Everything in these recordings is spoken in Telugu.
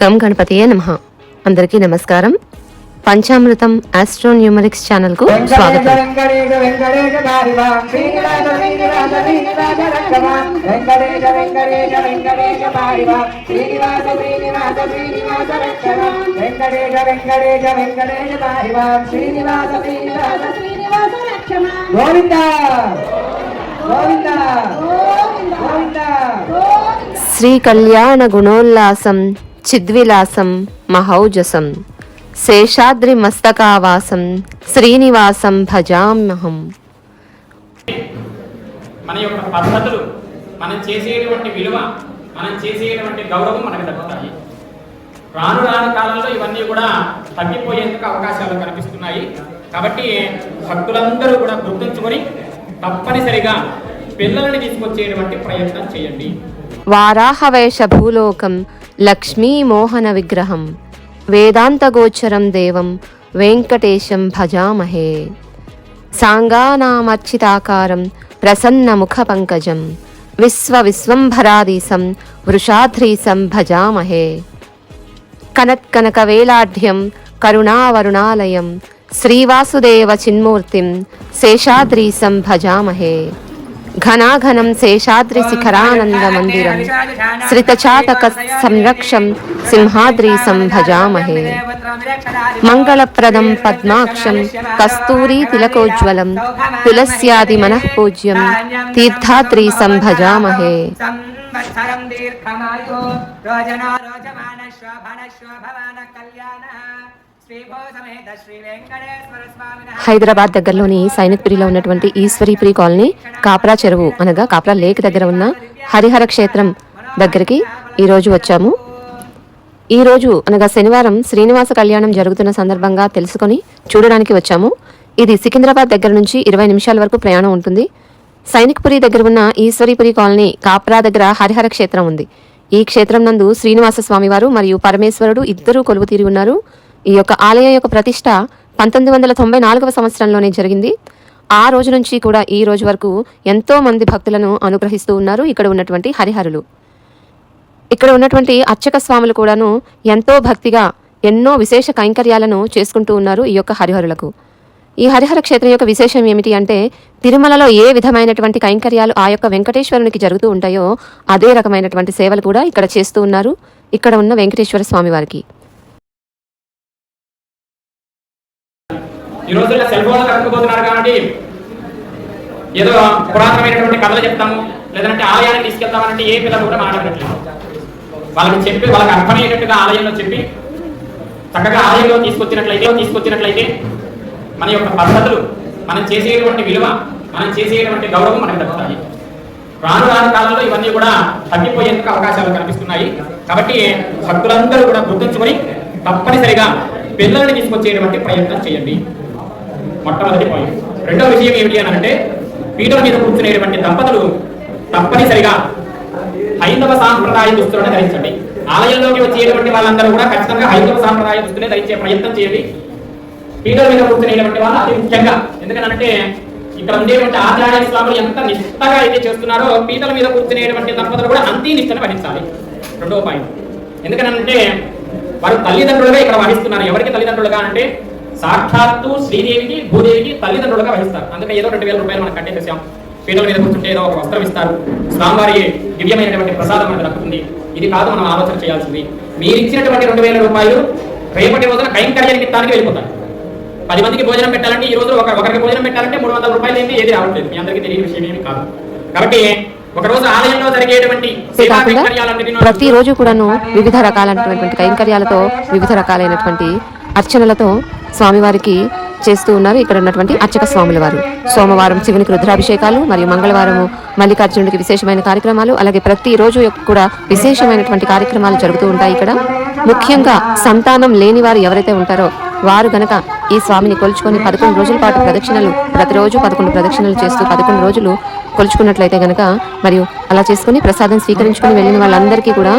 గం గణపతియే నమః. అందరికీ నమస్కారం. పంచామృతం ఆస్ట్రోన్యూమరిక్స్ ఛానల్ కు స్వాగతం. శ్రీ కళ్యాణ గుణోల్లాసం చిద్విలాసం మహౌజసం శేషాద్రి మస్తకావాసం శ్రీనివాసం భజామ్యహం. మన యొక్క పద్ధతులు, మనం చేసేటువంటి విలువ, మనం చేసేటువంటి గౌరవం మనకు దక్కుతాయి. రాను రాను కాలంలో ఇవన్నీ కూడా తగ్గిపోయేందుకు అవకాశాలు కనిపిస్తున్నాయి. కాబట్టి భక్తులందరూ కూడా గుర్తుంచుకొని తప్పనిసరిగా పిల్లలని తీసుకొచ్చేటువంటి ప్రయత్నం చేయండి. వారాహవేష భూలోకం లక్ష్మీ మోహన విగ్రహం వేదాంతగోచరం దేవం వెంకటేశం భజామహే. సాంగానామర్చితాకారం ప్రసన్నముఖ పంకజం విశ్వంభరాధీశం వృషాధ్రీశం భజామహే. కనత్కనకవేలాఢ్యం కరుణావరుణాలయం శ్రీవాసుదేవ చిన్మూర్తిం శేషాద్రీశం భజామహే. ఘనాఘనం శేషాద్రి శిఖరానంద మందిరం శ్రితచాతక సంరక్షం సింహాద్రీశం భజామహే. మంగళప్రదం పద్మాక్షం కస్తూరీ తిలకోజ్వలం తులస్యాది మనఃపూజ్యం తీర్థాద్రీశం భజామహే. హైదరాబాద్ దగ్గరలోని సైనిక్పురిలో ఉన్నటువంటి ఈశ్వరీపురి కాలనీ కాప్రా చెరువు అనగా కాప్రా లేక్ దగ్గర ఉన్న హరిహర క్షేత్రం దగ్గరికి ఈరోజు వచ్చాము. ఈరోజు అనగా శనివారం శ్రీనివాస కళ్యాణం జరుగుతున్న సందర్భంగా తెలుసుకొని చూడడానికి వచ్చాము. ఇది సికింద్రాబాద్ దగ్గర నుంచి 20 నిమిషాల వరకు ప్రయాణం ఉంటుంది. సైనిక్పురి దగ్గర ఉన్న ఈశ్వరీపురి కాలనీ కాప్రా దగ్గర హరిహర క్షేత్రం ఉంది. ఈ క్షేత్రం నందు శ్రీనివాస స్వామివారు మరియు పరమేశ్వరుడు ఇద్దరూ కొలువు తీరి ఉన్నారు. ఈ యొక్క ఆలయం యొక్క ప్రతిష్ట 1994వ సంవత్సరంలోనే జరిగింది. ఆ రోజు నుంచి కూడా ఈ రోజు వరకు ఎంతో మంది భక్తులను అనుగ్రహిస్తూ ఉన్నారు ఇక్కడ ఉన్నటువంటి హరిహరులు. ఇక్కడ ఉన్నటువంటి అర్చక స్వాములు కూడాను ఎంతో భక్తిగా ఎన్నో విశేష కైంకర్యాలను చేసుకుంటూ ఉన్నారు ఈ యొక్క హరిహరులకు. ఈ హరిహర క్షేత్రం యొక్క విశేషం ఏమిటి అంటే, తిరుమలలో ఏ విధమైనటువంటి కైంకర్యాలు ఆ యొక్క వెంకటేశ్వరునికి జరుగుతూ ఉంటాయో అదే రకమైనటువంటి సేవలు కూడా ఇక్కడ చేస్తూ ఉన్నారు ఇక్కడ ఉన్న వెంకటేశ్వర స్వామి వారికి. ఈ రోజుల్లో సెల్ ఫోన్లు కట్టుకుపోతున్నారు కాబట్టి ఏదో పురాతనమైనటువంటి కథలు చెప్తాము, లేదంటే ఆలయాన్ని తీసుకెళ్తామంటే ఏ పిల్లలు కూడా మాట్లాడట్లేదు. వాళ్ళకి చెప్పి వాళ్ళకి అర్థమయ్యేటట్టుగా ఆలయంలో చెప్పి చక్కగా ఆలయంలో తీసుకొచ్చినట్లయితే మన యొక్క పద్ధతులు, మనం చేసేటువంటి విలువ, మనం చేసేటువంటి గౌరవం మనకు దక్కుతాయి. రాను రాను కాలంలో ఇవన్నీ కూడా తగ్గిపోయేందుకు అవకాశాలు కనిపిస్తున్నాయి. కాబట్టి భక్తులందరూ కూడా గుర్తుంచుకొని తప్పనిసరిగా పిల్లల్ని తీసుకొచ్చేటువంటి ప్రయత్నం చేయండి. మొట్టమొదటి పాయింట్. రెండవ విషయం ఏమిటి అని అంటే, పీటల మీద కూర్చునేటువంటి దంపతులు తప్పనిసరిగా హైందవ సాంప్రదాయ దుస్తులను ధరించండి. ఆలయంలోకి వచ్చేటువంటి వాళ్ళందరూ కూడా ఖచ్చితంగా హైందవ సాంప్రదాయ దుస్తులే ధరించే ప్రయత్నం చేయండి. పీటల మీద కూర్చునేటువంటి వాళ్ళు అతి ముఖ్యంగా, ఎందుకంటే ఇక్కడ ఉండేటువంటి ఆచార్య స్వాములు ఎంత నిష్ఠగా అయితే చేస్తున్నారో పీటల మీద కూర్చునేటువంటి దంపతులు కూడా అంతే నిష్ఠను వహించాలి. రెండవ పాయింట్. ఎందుకనంటే వారు తల్లిదండ్రులుగా ఇక్కడ వహిస్తున్నారు. ఎవరికి తల్లిదండ్రులుగా అంటే సాక్షాత్తు శ్రీదేవికి భూదేవికి తల్లిదండ్రులుగా వహిస్తారు. అందుకే ఏదో 2000 రూపాయలు మనం కట్టేసేసాం, పీటల మీద కూర్చుంటే ఏదో ఒక వస్త్రం ఇస్తారు, స్వామివారి దివ్యమైనటువంటి ప్రసాదం మనకు దక్కుతుంది. ఇది కాదు మనం ఆలోచన చేయాల్సింది. మీరు ఇచ్చినటువంటి 2000 రూపాయలు రేపటి రోజున కైంకర్యానికి తానికి వెళ్ళిపోతారు. 10 మందికి భోజనం పెట్టాలంటే ఈ రోజు ఒకరికి భోజనం పెట్టాలంటే 300 రూపాయలు ఏంటి ఏది రావట్లేదు. మీ అందరికీ తెలియని విషయం ఏమి కాదు. కాబట్టి ఒకరోజు ఆలయంలో జరిగేటువంటి ప్రతిరోజు కూడాను వివిధ రకాలైనటువంటి కైంకర్యాలతో వివిధ రకాలైనటువంటి అర్చనలతో స్వామివారికి చేస్తూ ఉన్నారు ఇక్కడ ఉన్నటువంటి అర్చక స్వాముల వారు. సోమవారం శివునికి రుద్రాభిషేకాలు మరియు మంగళవారము మల్లికార్జునుడికి విశేషమైన కార్యక్రమాలు, అలాగే ప్రతిరోజు కూడా విశేషమైనటువంటి కార్యక్రమాలు జరుగుతూ ఉంటాయి ఇక్కడ. ముఖ్యంగా సంతానం లేని వారు ఎవరైతే ఉంటారో వారు గనక ఈ స్వామిని కొలుచుకొని 11 రోజుల పాటు ప్రదక్షిణలు, ప్రతిరోజు 11 ప్రదక్షిణలు చేస్తూ 11 రోజులు కొలుచుకున్నట్లయితే గనక, మరియు అలా చేసుకుని ప్రసాదం స్వీకరించుకుని వెళ్ళిన వాళ్ళందరికీ కూడా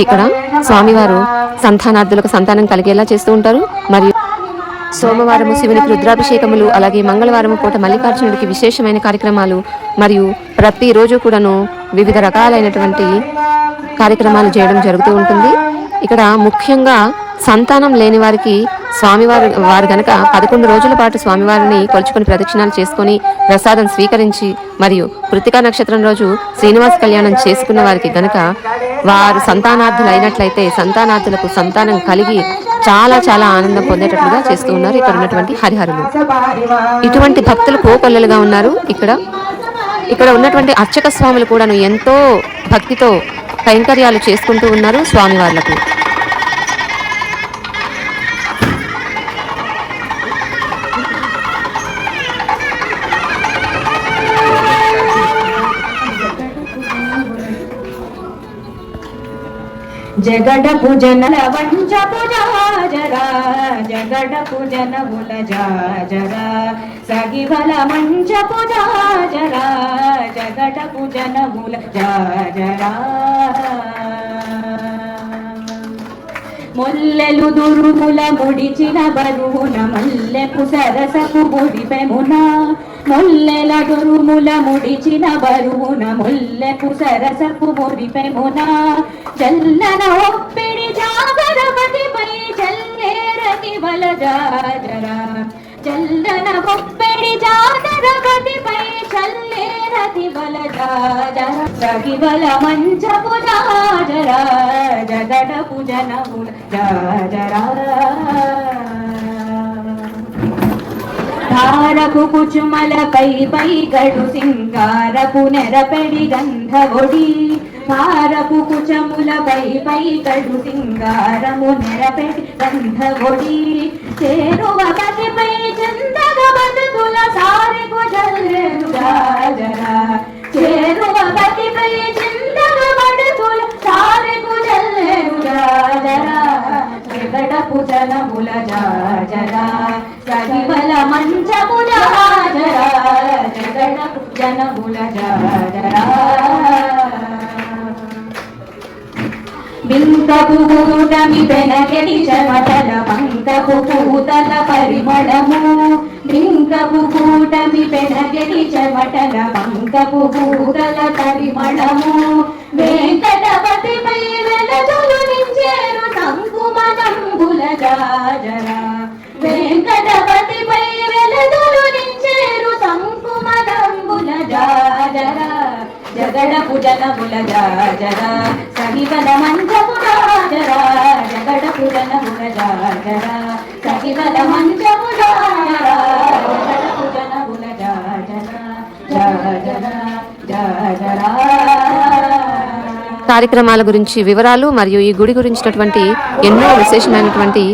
ఇక్కడ స్వామివారు సంతానార్థులకు సంతానం కలిగేలా చేస్తూ ఉంటారు. మరియు సోమవారము శివునికి రుద్రాభిషేకములు, అలాగే మంగళవారము పూట మల్లికార్జునుడికి విశేషమైన కార్యక్రమాలు, మరియు ప్రతిరోజు కూడాను వివిధ రకాలైనటువంటి కార్యక్రమాలు చేయడం జరుగుతూ ఉంటుంది. ఇక్కడ ముఖ్యంగా సంతానం లేని వారికి వారు గనక 11 రోజుల పాటు స్వామివారిని కొలుచుకొని ప్రదక్షిణాలు చేసుకొని ప్రసాదం స్వీకరించి మరియు కృతికా నక్షత్రం రోజు శ్రీనివాస కళ్యాణం చేసుకున్న వారికి గనక వారు సంతానార్థులు అయినట్లయితే సంతానార్థులకు సంతానం కలిగి చాలా చాలా ఆనందం పొందేటట్లుగా చేస్తూ ఉన్నారు ఇక్కడ ఉన్నటువంటి హరిహరులు. ఇటువంటి భక్తులు కోకొల్లలుగా ఉన్నారు. ఇక్కడ ఉన్నటువంటి అర్చక స్వాములు కూడాను ఎంతో భక్తితో కైంకర్యాలు చేసుకుంటూ ఉన్నారు స్వామివార్లకు. జగడపు జనల వంచపు జాజరా జగడపు జనముల జాజరా సగివల మంచపు జాజరా జగడపు జనముల జాజరా మొల్లెలు దురుముల ముడిచిన బరువున మల్లెపు సరసపు ముడిపెమున మొల్లెల దురుముల ముడిచిన బరువున ముల్లెపు సరసపు ముడిపెమున చల్లన ఒప్పిడి జాగరపతిపై చల్లేరతి బల జాజరా చల్లన ఒప్పిడి జాగరపతిపై చల్లేరతి బల జాజరా సగివల మంచపు జాజరా జగడపు జనముల జాజరా ధారపు కుచుమల పై గడు సింగారపు నెరపెడి గంధవొడి ధారపు కుచముల పై గడు సింగారము నెరపెడి గంధవొడి చేరువ పతిపై చందగ బతుకుల సారెకు జల్లేను గాజరా చేరువ పతిపై చందగ బతుకుల సారెకు జల్లేను గాజరా జగడపు జనముల జాజరా సగివల మంచముల జాజరా జగడపు జనముల జాజరా బింకపు కూటమి పెనకెడి చెమటల మంకపు పూతల పరిమళము బింకపు కూటమి పెనకెడి చెమటల మంకపు పూతల పరిమళము వెంకటపతిపై వెలజులు నించేరు సంకుమనంబుల జాజరా వెంకటపతిపై వెలజులు నించేరు సంకుమనంబుల జాజరా జగడపు జనముల జాజరా సగివల మంచపు జాజరా జగడపు జనముల జాజరా సగివల మంచపు జాజరా జగడపు జనముల జాజరా జాజరా జాజరా. కార్యక్రమాల గురించి వివరాలు మరియు ఈ గుడి గురించినటువంటి ఎన్నో విశేషమైనటువంటి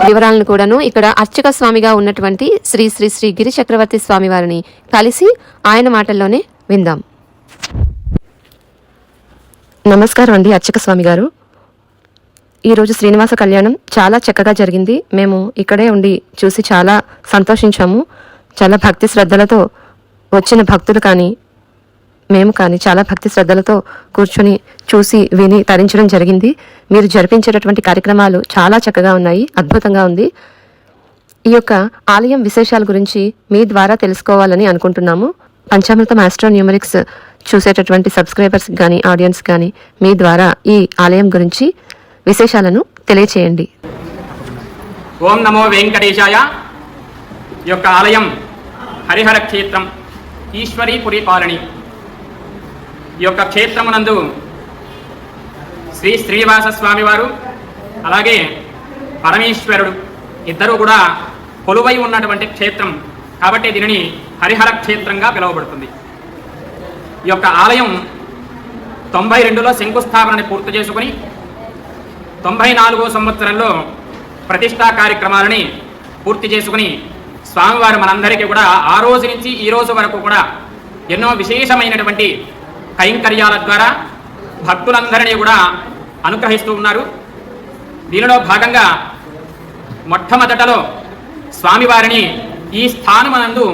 వివరాలను కూడాను ఇక్కడ అర్చక స్వామిగా ఉన్నటువంటి శ్రీ శ్రీ శ్రీ గిరి చక్రవర్తి స్వామి వారిని కలిసి ఆయన మాటల్లోనే విందాం. నమస్కారం అండి అర్చక స్వామి గారు. ఈరోజు శ్రీనివాస కళ్యాణం చాలా చక్కగా జరిగింది. మేము ఇక్కడే ఉండి చూసి చాలా సంతోషించాము. చాలా భక్తి శ్రద్ధలతో వచ్చిన భక్తులు కానీ మేము కానీ చాలా భక్తి శ్రద్ధలతో కూర్చొని చూసి విని తరించడం జరిగింది. మీరు జరిపించేటటువంటి కార్యక్రమాలు చాలా చక్కగా ఉన్నాయి, అద్భుతంగా ఉంది. ఈ యొక్క ఆలయం విశేషాల గురించి మీ ద్వారా తెలుసుకోవాలని అనుకుంటున్నాము. పంచామృతం ఆస్ట్రో న్యూమరిక్స్ చూసేటటువంటి సబ్స్క్రైబర్స్ కానీ ఆడియన్స్ కానీ మీ ద్వారా ఈ ఆలయం గురించి విశేషాలను తెలియచేయండి. ఓం నమో వెంకటేశాయ. ఈ యొక్క ఆలయం హరిహర క్షేత్రం, ఈశ్వరీపురి కాలనీ. ఈ యొక్క క్షేత్రమునందు శ్రీ శ్రీనివాస స్వామి వారు అలాగే పరమేశ్వరుడు ఇద్దరు కూడా కొలువై ఉన్నటువంటి క్షేత్రం కాబట్టి దీనిని హరిహర క్షేత్రంగా పిలువబడుతుంది. ఈ యొక్క ఆలయం 92లో శంకుస్థాపనని పూర్తి చేసుకుని 94వ సంవత్సరంలో ప్రతిష్టా కార్యక్రమాలని పూర్తి చేసుకుని స్వామివారు మనందరికీ కూడా ఆ రోజు నుంచి ఈ రోజు వరకు కూడా ఎన్నో విశేషమైనటువంటి కైంకర్యాల ద్వారా భక్తులందరినీ కూడా అనుగ్రహిస్తూ ఉన్నారు. దీనిలో భాగంగా మొట్టమొదటలో స్వామివారిని ఈ స్థానమనందు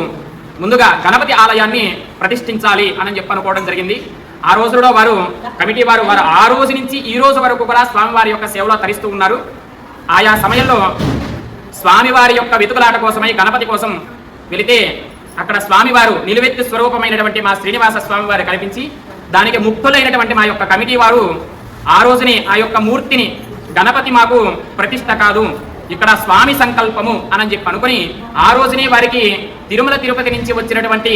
ముందుగా గణపతి ఆలయాన్ని ప్రతిష్ఠించాలి అని అనుకోవడం జరిగింది. ఆ రోజుల్లో వారు కమిటీ వారు ఆ రోజు నుంచి ఈ రోజు వరకు కూడా స్వామివారి యొక్క సేవలో తరిస్తూ ఉన్నారు. ఆయా సమయంలో స్వామివారి యొక్క వెతుకులాట కోసమై గణపతి కోసం వెళితే అక్కడ స్వామివారు నిలువెత్తు స్వరూపమైనటువంటి మా శ్రీనివాస స్వామివారు కనిపించి దానికి ముక్తులైనటువంటి మా యొక్క కమిటీ వారు ఆ రోజుని ఆ యొక్క మూర్తిని గణపతి మాకు ప్రతిష్ట కాదు, ఇక్కడ స్వామి సంకల్పము అని చెప్పి అనుకుని ఆ రోజునే వారికి తిరుమల తిరుపతి నుంచి వచ్చినటువంటి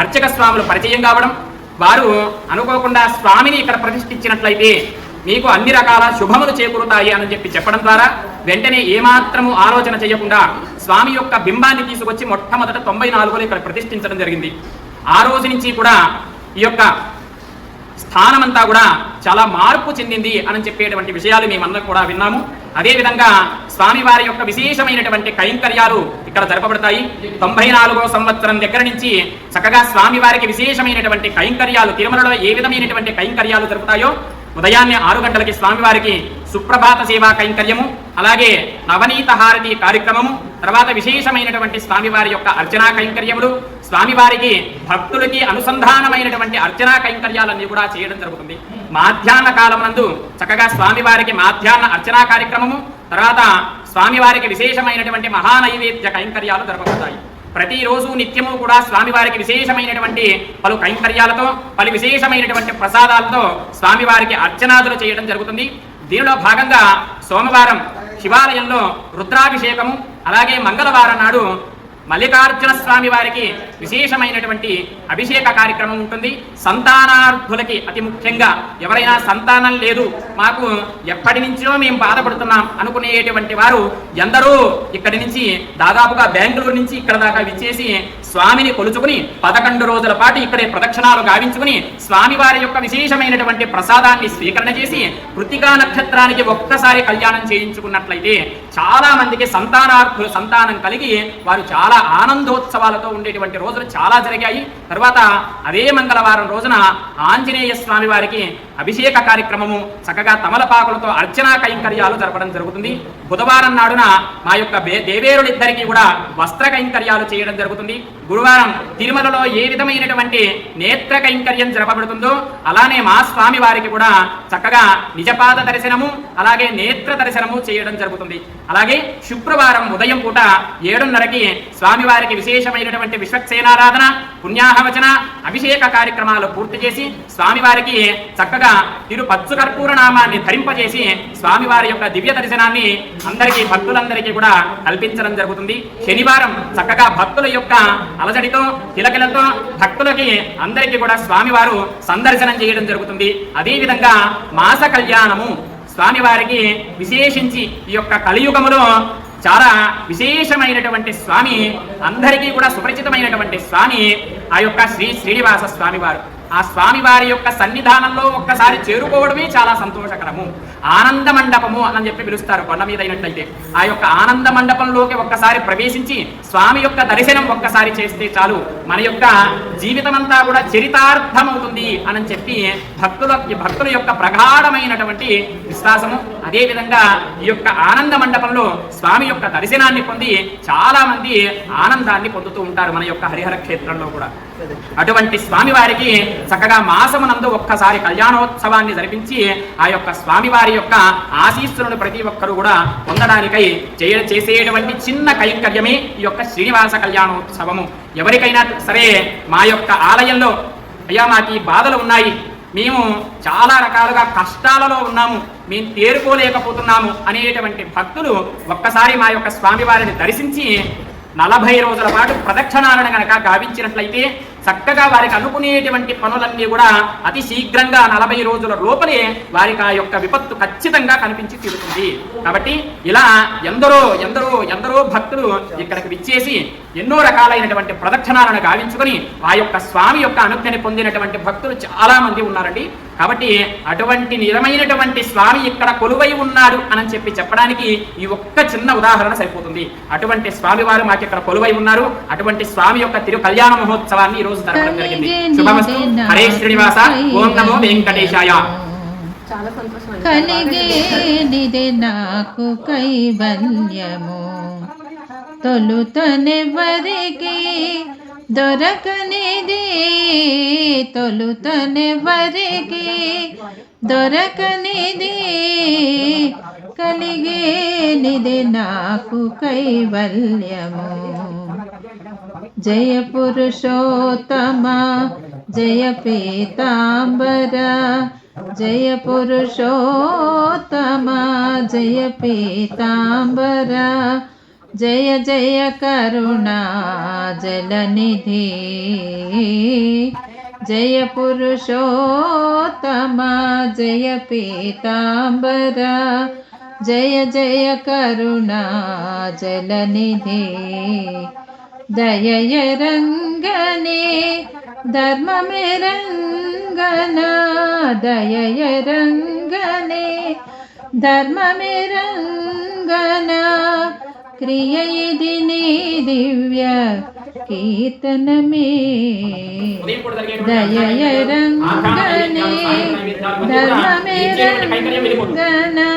అర్చక స్వాములు పరిచయం కావడం, వారు అనుకోకుండా స్వామిని ఇక్కడ ప్రతిష్ఠించినట్లయితే మీకు అన్ని రకాల శుభములు చేకూరుతాయి అని చెప్పి చెప్పడం ద్వారా వెంటనే ఏమాత్రము ఆలోచన చేయకుండా స్వామి యొక్క బింబాన్ని తీసుకొచ్చి మొట్టమొదట 94లో ఇక్కడ ప్రతిష్ఠించడం జరిగింది. ఆ రోజు నుంచి కూడా ఈ యొక్క స్థానమంతా కూడా చాలా మార్పు చెందింది అని చెప్పేటువంటి విషయాలు మేమందరం కూడా విన్నాము. అదేవిధంగా స్వామివారి యొక్క విశేషమైనటువంటి కైంకర్యాలు ఇక్కడ జరపబడతాయి. 94వ సంవత్సరం దగ్గర నుంచి చక్కగా స్వామివారికి విశేషమైనటువంటి కైంకర్యాలు, తిరుమలలో ఏ విధమైనటువంటి కైంకర్యాలు జరుపుతాయో ఉదయాన్నే 6 గంటలకి స్వామివారికి సుప్రభాత సేవా కైంకర్యము, అలాగే నవనీత హారతి కార్యక్రమము, తర్వాత విశేషమైనటువంటి స్వామివారి యొక్క అర్చనా కైంకర్యములు, స్వామివారికి భక్తులకి అనుసంధానమైనటువంటి అర్చనా కైంకర్యాలన్నీ కూడా చేయడం జరుగుతుంది. మాధ్యాహ్న కాలం నందు చక్కగా స్వామివారికి మాధ్యాహ్న అర్చనా కార్యక్రమము, తర్వాత స్వామివారికి విశేషమైనటువంటి మహానైవేద్య కైంకర్యాలు జరపబడతాయి. ప్రతిరోజు నిత్యము కూడా స్వామివారికి విశేషమైనటువంటి పలు కైంకర్యాలతో, పలు విశేషమైనటువంటి ప్రసాదాలతో స్వామివారికి అర్చనాదులు చేయడం జరుగుతుంది. దీనిలో భాగంగా సోమవారం శివాలయంలో రుద్రాభిషేకము, అలాగే మంగళవారం నాడు మల్లికార్జున స్వామి వారికి విశేషమైనటువంటి అభిషేక కార్యక్రమం ఉంటుంది. సంతానార్థులకి అతి ముఖ్యంగా ఎవరైనా సంతానం లేదు, మాకు ఎప్పటి నుంచో మేము బాధపడుతున్నాం అనుకునేటువంటి వారు ఎందరో ఇక్కడి నుంచి దాదాపుగా బెంగళూరు నుంచి ఇక్కడ దాకా విచ్చేసి స్వామిని కొలుచుకుని 11 రోజుల పాటు ఇక్కడే ప్రదక్షిణాలు గావించుకుని స్వామివారి యొక్క విశేషమైనటువంటి ప్రసాదాన్ని స్వీకరణ చేసి కృతికా నక్షత్రానికి ఒక్కసారి కళ్యాణం చేయించుకున్నట్లయితే చాలా మందికి సంతానార్థులు సంతానం కలిగి వారు చాలా ఆనందోత్సవాలతో ఉండేటువంటి రోజులు చాలా జరిగాయి. తర్వాత అదే మంగళవారం రోజున ఆంజనేయ స్వామి వారికి అభిషేక కార్యక్రమము చక్కగా తమలపాకులతో అర్చనా కైంకర్యాలు జరపడం జరుగుతుంది. బుధవారం నాడున మా యొక్క దేవేరులిద్దరికీ కూడా వస్త్ర కైంకర్యాలు చేయడం జరుగుతుంది. గురువారం తిరుమలలో ఏ విధమైనటువంటి నేత్ర కైంకర్యం జరపబడుతుందో అలానే మా స్వామి వారికి కూడా చక్కగా నిజపాద దర్శనము, అలాగే నేత్ర దర్శనము చేయడం జరుగుతుంది. అలాగే శుక్రవారం ఉదయం పూట 7:30కి స్వామివారికి విశేషమైనటువంటి విశ్వక్సేనారాధన, పుణ్యాహవచన, అభిషేక కార్యక్రమాలు పూర్తి చేసి స్వామివారికి చక్కగా పచ్చు కర్పూర నామాన్ని ధరింపజేసి స్వామివారి యొక్క దివ్య దర్శనాన్ని అందరికీ భక్తులందరికీ కూడా కల్పించడం జరుగుతుంది. శనివారం చక్కగా భక్తుల యొక్క అలజడితో కిలకిలతో భక్తులకి అందరికీ కూడా స్వామివారు సందర్శనం చేయడం జరుగుతుంది. అదేవిధంగా మాస కళ్యాణము స్వామివారికి విశేషించి ఈ యొక్క కలియుగములో చాలా విశేషమైనటువంటి స్వామి, అందరికీ కూడా సుపరిచితమైనటువంటి స్వామి ఆ యొక్క శ్రీ శ్రీనివాస స్వామివారు. ఆ స్వామివారి యొక్క సన్నిధానంలో ఒక్కసారి చేరుకోవడమే చాలా సంతోషకరము. ఆనంద మండపము అని చెప్పి పిలుస్తారు కొండ మీద అయినట్లయితే. ఆ యొక్క ఆనంద మండపంలోకి ఒక్కసారి ప్రవేశించి స్వామి యొక్క దర్శనం ఒక్కసారి చేస్తే చాలు మన యొక్క జీవితం అంతా కూడా చరితార్థమవుతుంది అని చెప్పి భక్తుల యొక్క ప్రగాఢమైనటువంటి విశ్వాసము. అదేవిధంగా ఈ యొక్క ఆనంద మండపంలో స్వామి యొక్క దర్శనాన్ని పొంది చాలా మంది ఆనందాన్ని పొందుతూ ఉంటారు మన యొక్క హరిహర క్షేత్రంలో కూడా. అటువంటి స్వామివారికి చక్కగా మాసమునందు ఒక్కసారి కళ్యాణోత్సవాన్ని జరిపించి ఆ యొక్క స్వామివారి యొక్క ఆశీస్సులను ప్రతి ఒక్కరు కూడా పొందడానికై చేసేటువంటి చిన్న కైంకర్యమే ఈ యొక్క శ్రీనివాస కళ్యాణోత్సవము. ఎవరికైనా సరే మా యొక్క ఆలయంలో అయ్యా మాకు ఈ బాధలు ఉన్నాయి, మేము చాలా రకాలుగా కష్టాలలో ఉన్నాము, మేము తేరుకోలేకపోతున్నాము అనేటువంటి భక్తులు ఒక్కసారి మా యొక్క స్వామివారిని దర్శించి 40 రోజుల పాటు ప్రదక్షిణాలను కనుక గావించినట్లయితే చక్కగా వారికి అనుకునేటువంటి పనులన్నీ కూడా అతి శీఘ్రంగా 40 రోజుల లోపలే వారికి ఆ యొక్క విపత్తు ఖచ్చితంగా కనిపించి తీరుతుంది. కాబట్టి ఇలా ఎందరో ఎందరో ఎందరో భక్తులు ఇక్కడికి విచ్చేసి ఎన్నో రకాలైనటువంటి ప్రదక్షిణాలను గావించుకొని ఆ యొక్క స్వామి యొక్క అనుజ్ఞని పొందినటువంటి భక్తులు చాలా మంది ఉన్నారండి. కాబట్టి అటువంటి నిజమైనటువంటి స్వామి ఇక్కడ కొలువై ఉన్నాడు అని చెప్పి చెప్పడానికి ఈ ఒక్క చిన్న ఉదాహరణ సరిపోతుంది. అటువంటి స్వామి వారు మాకు ఇక్కడ కొలువై ఉన్నారు. అటువంటి స్వామి యొక్క తిరు కళ్యాణ మహోత్సవాన్ని ఈ రోజు జరపడం జరిగింది. శుభమస్తు. హరే శ్రీనివాస. ఓం నమో వెంకటేశాయ. చాలా సంతోషం. కలిగేనిదే నాకు కైవల్యము, తొలుతనెవరికి దొరకనిది, తొలుతనెవరికి దొరకనిది, కలిగేనిదే నాకు కైవల్యము. జయ పురుషోత్తమ జయ పీతాంబర జయ పురుషోత్తమ జయ పీతాంబర జయ జయ కరుణా జలనిధి జయ పురుషోత్తమ జయ పీతాంబర జయ జయ కరుణా జలనిధి దయయ రంగనే ధర్మమే రంగనా దయయ రంగనే ధర్మమే రంగనా క్రియ ఇది నీ దివ్య కీర్తనమే దయయ రంగనే ధర్మమే రంగనా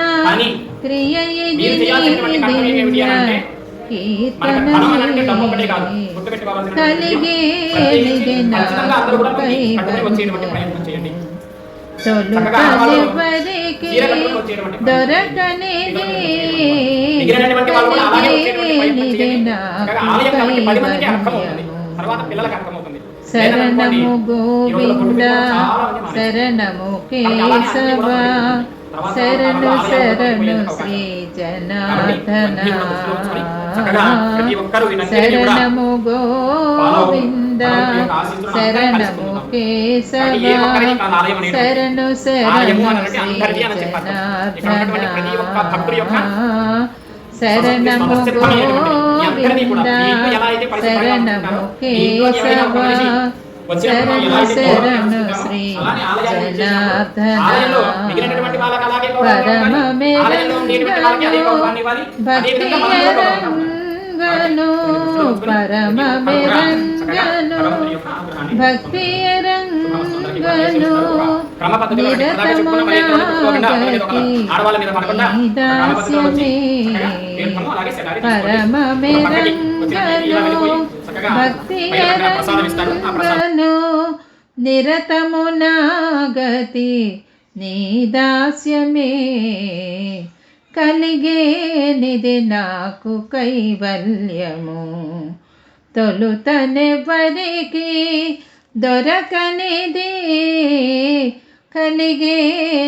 క్రియ ఇది నీ దివ్య కీర్తనమే కలిగే నిధి నాకు కైవల్యము తొలుతలెవరికి దొరకనిది నిధి నాకు కైవల్యము శరణము గోవింద శరణము కేశవ శరణు శరణు శ్రీ జనార్దన శరణము గోవింద శరణము కేశవ శరణు శరణు శ్రీ జనార్దన శరణము గోవింద శరణము కేశవ శరణు శరణు శ్రీ జనార్దన పరమమే రంగను భక్తి రంగను పరమమే రంగను భక్తి రంగను నిరతమునాగతి దాస్యమే పరమమే రంగను భక్తి రంగను నిరతమునాగతి నీ దాస్యమే కలిగే నిధి నాకు కైవల్యము తొలుతనెవరికి దొరకనిది కలిగే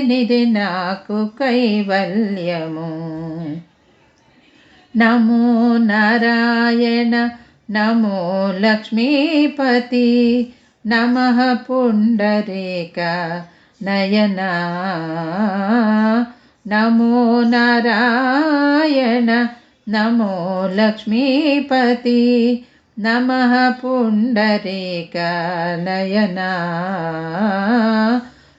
నిధి నాకు కైవల్యము నమో నారాయణ నమో లక్ష్మీపతి నమః పుండరీక నయనా నమో నారాయణ నమో లక్ష్మీపతి నమః పుండరీక నయనా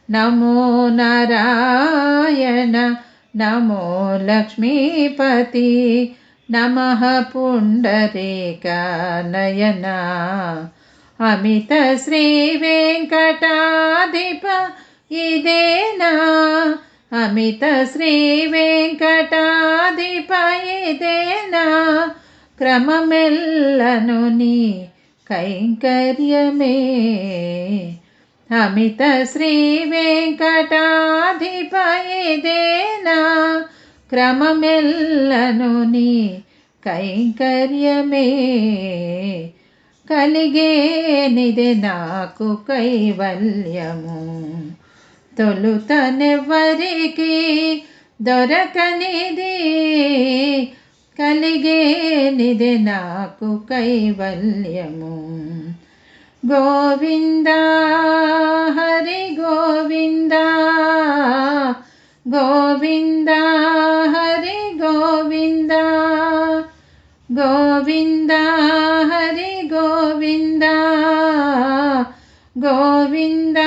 నమో నారాయణ నమో లక్ష్మీపతి నమః పుండరీక నయనా అమిత శ్రీ వెంకటాధిప ఇదేనా అమిత శ్రీ వెంకటాధిప ఇదేనా క్రమమెల్లను నీ కైంకర్యమే అమిత శ్రీ వెంకటాధిప ఇదేనా క్రమమెల్లను నీ కైంకర్యమే కలిగే నిధి నాకు కైవల్యము తొలుతనెవరికి దొరకనిది కలిగే నిధి నాకు కైవల్యము గోవింద హరి గోవింద గోవింద హరి గోవింద గోవింద హరి గోవింద గోవింద